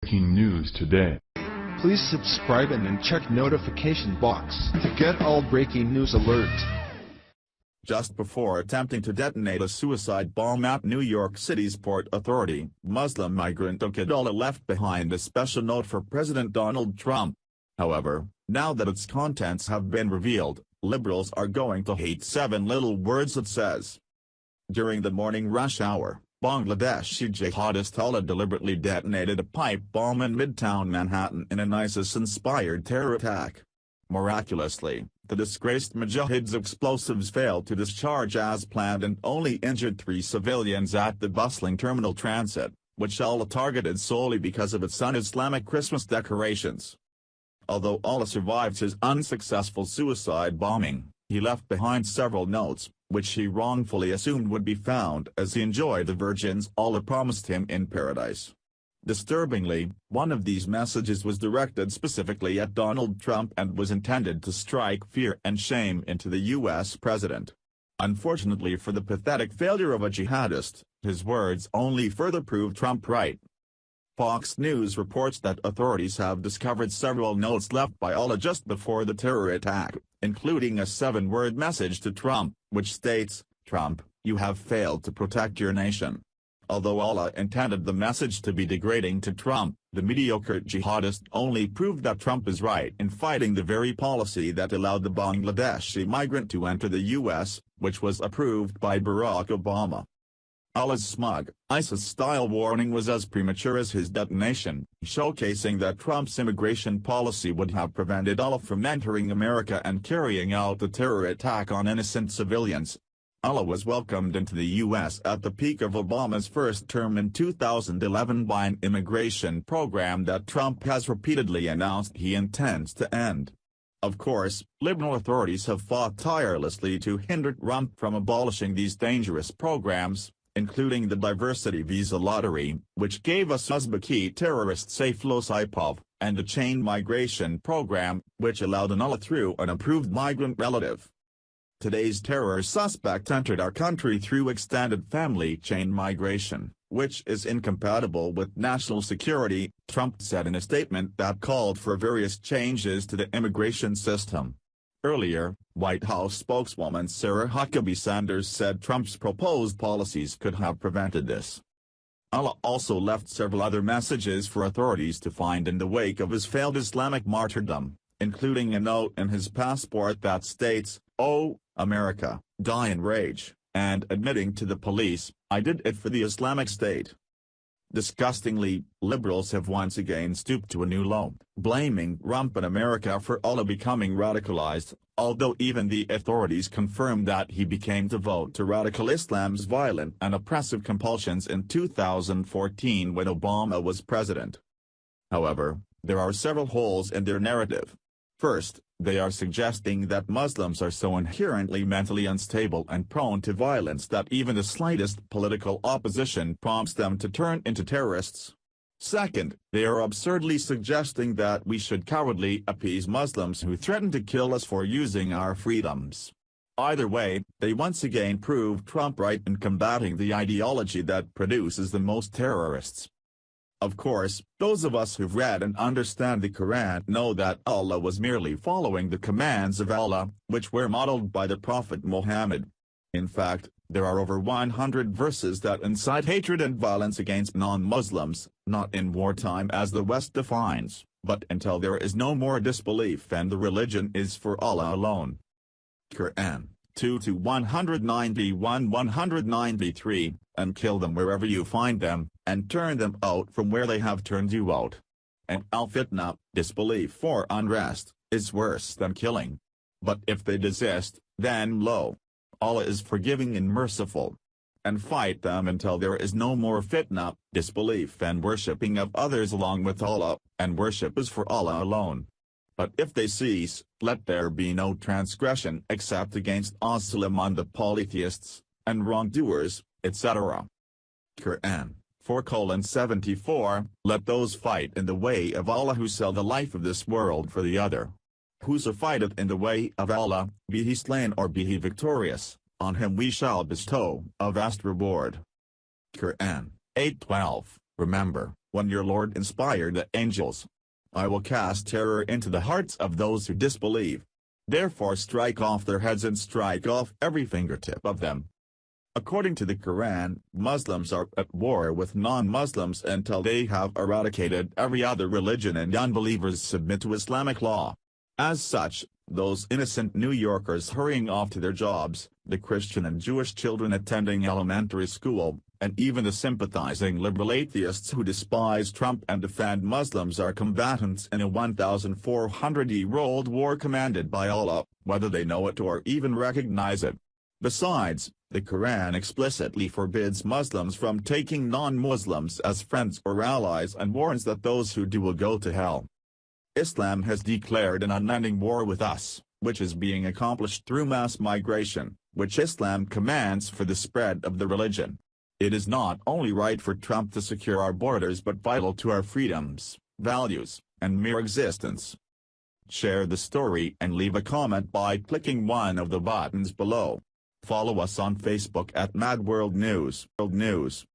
Breaking news today. Please subscribe and then check notification box to get all breaking news alerts. Just before attempting to detonate a suicide bomb at New York City's Port Authority, Muslim migrant Akayed Ullah left behind a special note for President Donald Trump. However, now that its contents have been revealed, liberals are going to hate 7 little words it says. During the morning rush hour, Bangladeshi jihadist Ullah deliberately detonated a pipe bomb in Midtown Manhattan in an ISIS-inspired terror attack. Miraculously, the disgraced Mujahid's explosives failed to discharge as planned and only injured 3 civilians at the bustling terminal transit, which Ullah targeted solely because of its un-Islamic Christmas decorations. Although Ullah survived his unsuccessful suicide bombing, he left behind several notes, which he wrongfully assumed would be found as he enjoyed the virgins Allah promised him in paradise. Disturbingly, one of these messages was directed specifically at Donald Trump and was intended to strike fear and shame into the U.S. president. Unfortunately for the pathetic failure of a jihadist, his words only further proved Trump right. Fox News reports that authorities have discovered several notes left by Ullah just before the terror attack, including a 7-word message to Trump, which states, "Trump, you have failed to protect your nation." Although Ullah intended the message to be degrading to Trump, the mediocre jihadist only proved that Trump is right in fighting the very policy that allowed the Bangladeshi migrant to enter the U.S., which was approved by Barack Obama. Ullah's smug, ISIS-style warning was as premature as his detonation, showcasing that Trump's immigration policy would have prevented Ullah from entering America and carrying out the terror attack on innocent civilians. Ullah was welcomed into the U.S. at the peak of Obama's first term in 2011 by an immigration program that Trump has repeatedly announced he intends to end. Of course, liberal authorities have fought tirelessly to hinder Trump from abolishing these dangerous programs, including the diversity visa lottery, which gave us Uzbeki terrorist Saifullah Saipov, and the chain migration program, which allowed an Ullah through an approved migrant relative. Today's terror suspect entered our country through extended family chain migration, which is incompatible with national security, Trump said in a statement that called for various changes to the immigration system. Earlier, White House spokeswoman Sarah Huckabee Sanders said Trump's proposed policies could have prevented this. Ullah also left several other messages for authorities to find in the wake of his failed Islamic martyrdom, including a note in his passport that states, "Oh, America, die in rage," and admitting to the police, "I did it for the Islamic State." Disgustingly, liberals have once again stooped to a new low, blaming Trump and America for Ullah becoming radicalized, although even the authorities confirmed that he became devout to radical Islam's violent and oppressive compulsions in 2014 when Obama was president. However, there are several holes in their narrative. First, they are suggesting that Muslims are so inherently mentally unstable and prone to violence that even the slightest political opposition prompts them to turn into terrorists. Second, they are absurdly suggesting that we should cowardly appease Muslims who threaten to kill us for using our freedoms. Either way, they once again prove Trump right in combating the ideology that produces the most terrorists. Of course, those of us who've read and understand the Quran know that Ullah was merely following the commands of Allah, which were modeled by the Prophet Muhammad. In fact, there are over 100 verses that incite hatred and violence against non-Muslims, not in wartime as the West defines, but until there is no more disbelief and the religion is for Allah alone. Quran 2-191-193, and kill them wherever you find them, and turn them out from where they have turned you out. And al-fitna, disbelief or unrest, is worse than killing. But if they desist, then lo, Allah is forgiving and merciful. And fight them until there is no more fitna, disbelief and worshipping of others along with Allah, and worship is for Allah alone. But if they cease, let there be no transgression except against Muslim and the polytheists, and wrongdoers, etc. Quran 4:74, let those fight in the way of Allah who sell the life of this world for the other. Whoso fighteth in the way of Allah, be he slain or be he victorious, on him we shall bestow a vast reward. Quran 8:12, remember, When your Lord inspired the angels, I will cast terror into the hearts of those who disbelieve. Therefore strike off their heads and strike off every fingertip of them. According to the Quran, Muslims are at war with non-Muslims until they have eradicated every other religion and unbelievers submit to Islamic law. As such, those innocent New Yorkers hurrying off to their jobs, the Christian and Jewish children attending elementary school, and even the sympathizing liberal atheists who despise Trump and defend Muslims are combatants in a 1,400-year-old war commanded by Allah, whether they know it or even recognize it. Besides, the Quran explicitly forbids Muslims from taking non-Muslims as friends or allies and warns that those who do will go to hell. Islam has declared an unending war with us, which is being accomplished through mass migration, which Islam commands for the spread of the religion. It is not only right for Trump to secure our borders but vital to our freedoms, values, and mere existence. Share the story and leave a comment by clicking one of the buttons below. Follow us on Facebook at Mad World News.